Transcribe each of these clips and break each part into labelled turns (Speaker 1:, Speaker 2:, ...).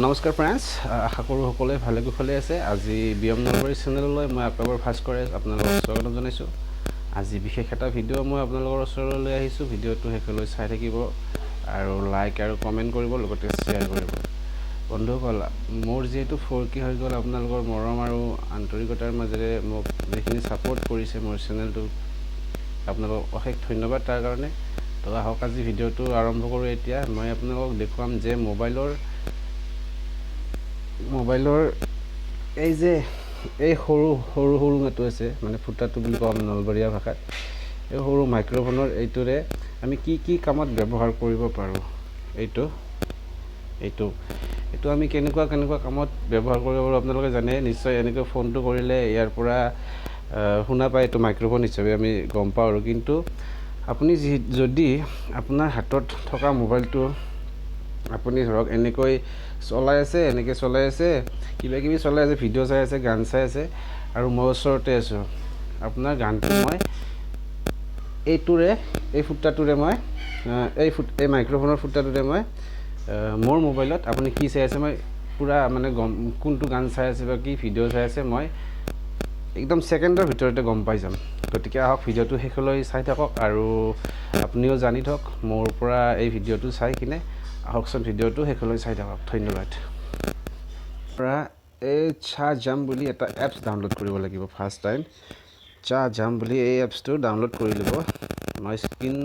Speaker 1: নমস্কাৰ ফ্ৰেণ্ডছ, আশা কৰোঁ সকলোৱে ভালে কুশলে আছে। আজি বিয়ম নলবাৰী চেনেললৈ মই একেবাৰে ভাস্কৰে আপোনালোকক স্বাগতম জনাইছোঁ। আজি বিশেষ এটা ভিডিঅ' মই আপোনালোকৰ ওচৰলৈ লৈ আহিছোঁ। ভিডিঅ'টো শেষলৈ চাই থাকিব আৰু লাইক আৰু কমেণ্ট কৰিব, লগতে শ্বেয়াৰ কৰিব। বন্ধুসকল, মোৰ যিহেতু 4K হৈ গ'ল, আপোনালোকৰ মৰম আৰু আন্তৰিকতাৰ মাজেৰে মোক যিখিনি ছাপোৰ্ট কৰিছে মোৰ চেনেলটো, আপোনালোকক অশেষ ধন্যবাদ তাৰ কাৰণে। তো আহক আজি ভিডিঅ'টো আৰম্ভ কৰোঁ। এতিয়া মই আপোনালোকক দেখুৱাম যে মোবাইলৰ এই যে এই সৰু মেটো আছে, মানে ফুটাটো বুলি কওঁ নলবৰীয়া ভাষাত। এই সৰু মাইক্ৰফোনৰ এইটোৰে আমি কি কামত ব্যৱহাৰ কৰিব পাৰোঁ। এইটো আমি কেনেকুৱা কামত ব্যৱহাৰ কৰিব পাৰোঁ আপোনালোকে জানে নিশ্চয়। এনেকৈ ফোনটো কৰিলে ইয়াৰ পৰা শুনা পায়, এইটো মাইক্ৰফোন হিচাপে আমি গম পাওঁ। আৰু কিন্তু আপুনি যদি আপোনাৰ হাতত থকা মোবাইলটো আপুনি ধৰক এনেকৈ চলাই আছে, কিবা কিবি চলাই আছে, ভিডিঅ' চাই আছে, গান চাই আছে, আৰু মই ওচৰতে আছোঁ। আপোনাৰ গানটো মই এই ফুটাটোৰে মই এই মাইক্ৰফোনৰ ফুটাটোৰে মই মোৰ মোবাইলত আপুনি কি চাই আছে মই পূৰা মানে কোনটো গান চাই আছে বা কি ভিডিঅ' চাই আছে মই একদম ছেকেণ্ডৰ ভিতৰতে গম পাই যাম। গতিকে আহক ভিডিঅ'টো শেষলৈ চাই থাকক আৰু আপুনিও জানি থওক মোৰ পৰা এই ভিডিঅ'টো চাই কিনে। আহকচোন ভিডিঅ'টো শেষলৈ চাই থাকক। ধন্যবাদ। পৰা এই চাজাম বুলি এটা এপছ ডাউনলোড কৰিব লাগিব। ফাৰ্ষ্ট টাইম চাজাম বুলি এই এপছটো ডাউনলোড কৰি ল'ব। মই স্ক্ৰীন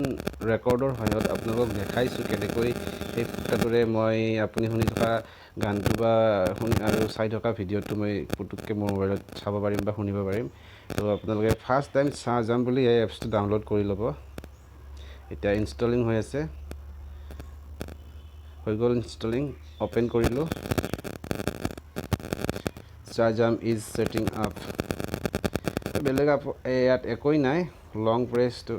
Speaker 1: ৰেকৰ্ডৰ সহায়ত আপোনালোকক দেখাইছোঁ কেনেকৈ এই ফুটাটোৰে মই আপুনি শুনি থকা গানটো বা আৰু চাই থকা ভিডিঅ'টো মই পুটুককৈ মোৰ মোবাইলত চাব পাৰিম বা শুনিব পাৰিম। তো আপোনালোকে ফাৰ্ষ্ট টাইম চাজাম বুলি এই এপছটো ডাউনলোড কৰি ল'ব। এতিয়া ইনষ্টলিং হৈ আছে, হৈ গ'ল ইনষ্টলিং। অ'পেন কৰিলোঁ। চাজাম ইজ ছেটিং আপ। বেলেগ ইয়াত একোৱেই নাই। লং প্ৰেছটো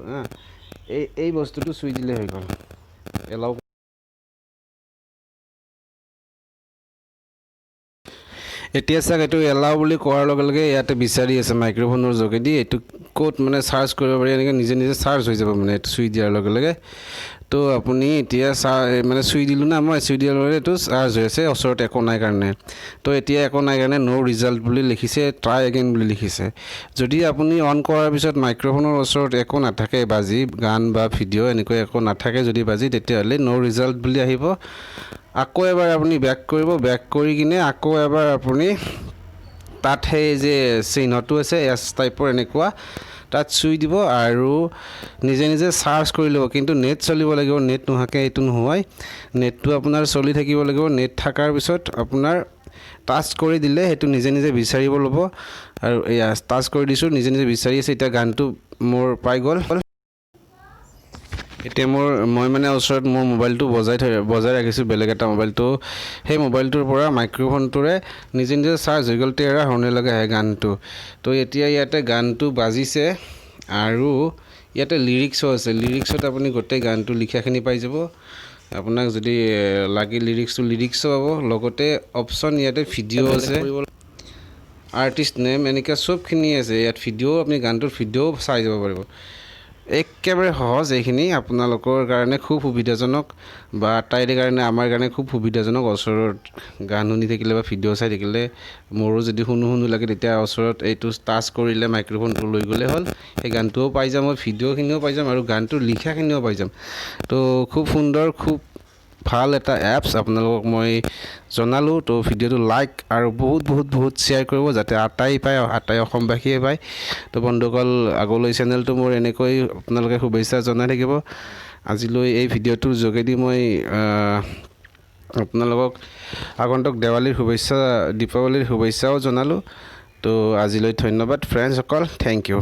Speaker 1: এই বস্তুটো চুই দিলে হৈ গ'ল। এলাও এতিয়া চাওক, এইটো এলাও বুলি কোৱাৰ লগে লগে ইয়াতে বিচাৰি আছে মাইক্ৰফোনৰ যোগেদি এইটো ক'ত মানে চাৰ্জ কৰিব পাৰি। এনেকৈ নিজে চাৰ্জ হৈ যাব মানে এইটো চুই দিয়াৰ লগে লগে। তো আপুনি এতিয়া মানে চুই দিলোঁ না, মই চুই দিয়াৰ লগে এইটো চাৰ্জ হৈ আছে, ওচৰত একো নাই কাৰণে। তো এতিয়া একো নাই কাৰণে ন' ৰিজাল্ট বুলি লিখিছে, ট্ৰাই এগেইন বুলি লিখিছে। যদি আপুনি অন কৰাৰ পিছত মাইক্ৰফোনৰ ওচৰত একো নাথাকে বাজি, গান বা ভিডিঅ' এনেকৈ একো নাথাকে যদি বাজি, তেতিয়াহ'লে ন' ৰিজাল্ট বুলি আহিব। আকৌ এবাৰ আপুনি বেক কৰিব, বেক কৰি কিনে আকৌ এবাৰ আপুনি তাত সেই যে চিহ্নটো আছে এছ টাইপৰ এনেকুৱা, তাত চুই দিব আৰু নিজে চাৰ্জ কৰি ল'ব। কিন্তু নেট চলিব লাগিব, নেট নোহোৱাকৈ এইটো নোহোৱাই। নেটটো আপোনাৰ চলি থাকিব লাগিব। নেট থকাৰ পিছত আপোনাৰ টাচ কৰি দিলে সেইটো নিজে বিচাৰিব ল'ব। আৰু এয়া টাচ কৰি দিছোঁ, নিজে বিচাৰি আছে। এতিয়া গানটো মোৰ পাই গ'ল। এতিয়া মই মানে ওচৰত মোৰ মোবাইলটো বজাই ৰাখিছোঁ, বেলেগ এটা মোবাইলটো। সেই মোবাইলটোৰ পৰা মাইক্ৰফোনটোৰে নিজে চাৰ্জ হৈ গ'ল। তেৰা হৰণে লগে আহে গানটো। তো এতিয়া ইয়াতে গানটো বাজিছে আৰু ইয়াতে লিৰিক্সো আছে। লিৰিক্সত আপুনি গোটেই গানটো লিখাখিনি পাই যাব। আপোনাক যদি লাগে লিৰিক্সো পাব। লগতে অপশ্যন ইয়াতে ভিডিঅ' আছে, আৰ্টিষ্ট নেম, এনেকৈ চবখিনি আছে ইয়াত। ভিডিঅ' আপুনি গানটোৰ ভিডিঅ'ও চাই যাব পাৰিব। একেবাৰে সহজ। এইখিনি আপোনালোকৰ কাৰণে খুব সুবিধাজনক বা আটাইৰে কাৰণে, আমাৰ কাৰণে খুব সুবিধাজনক। ওচৰত গান শুনি থাকিলে বা ভিডিঅ' চাই থাকিলে, মোৰো যদি শুনো লাগে, তেতিয়া ওচৰত এইটো টাচ কৰিলে মাইক্ৰফোনটো লৈ গ'লে হ'ল। সেই গানটোও পাই যাম, মই ভিডিঅ'খিনিও পাই যাম আৰু গানটোৰ লিখাখিনিও পাই যাম। তো খুব সুন্দৰ, খুব ভাল এটা এপছ আপোনালোকক মই জনালোঁ। তো ভিডিঅ'টো লাইক আৰু বহুত শ্বেয়াৰ কৰিব, যাতে আটাই অসমবাসীয়ে পায়। তো বন্ধুসকল, আগলৈ চেনেলটো মোৰ এনেকৈ আপোনালোকে শুভেচ্ছা জনাই থাকিব। আজিলৈ এই ভিডিঅ'টোৰ যোগেদি মই আপোনালোকক আগন্তুক দেৱালীৰ শুভেচ্ছা, দীপাৱলীৰ শুভেচ্ছাও জনালোঁ। তো আজিলৈ ধন্যবাদ ফ্ৰেণ্ডসকল। Thank U.